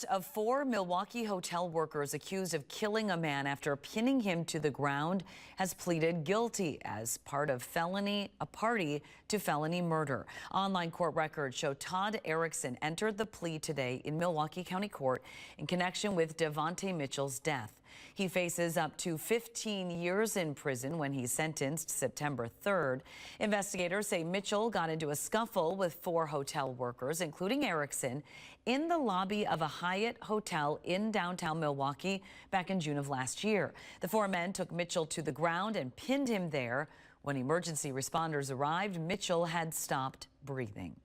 first of four Milwaukee hotel workers accused of killing a man after pinning him to the ground has pleaded guilty as part of a party to felony murder. Online court records show Todd Erickson entered the plea today in Milwaukee County Court in connection with Devontae Mitchell's death. He faces up to 15 years in prison when he's sentenced September 3rd. Investigators say Mitchell got into a scuffle with four hotel workers, including Erickson, in the lobby of a Hyatt hotel in downtown Milwaukee back in June of last year. The four men took Mitchell to the ground and pinned him there. When emergency responders arrived, Mitchell had stopped breathing.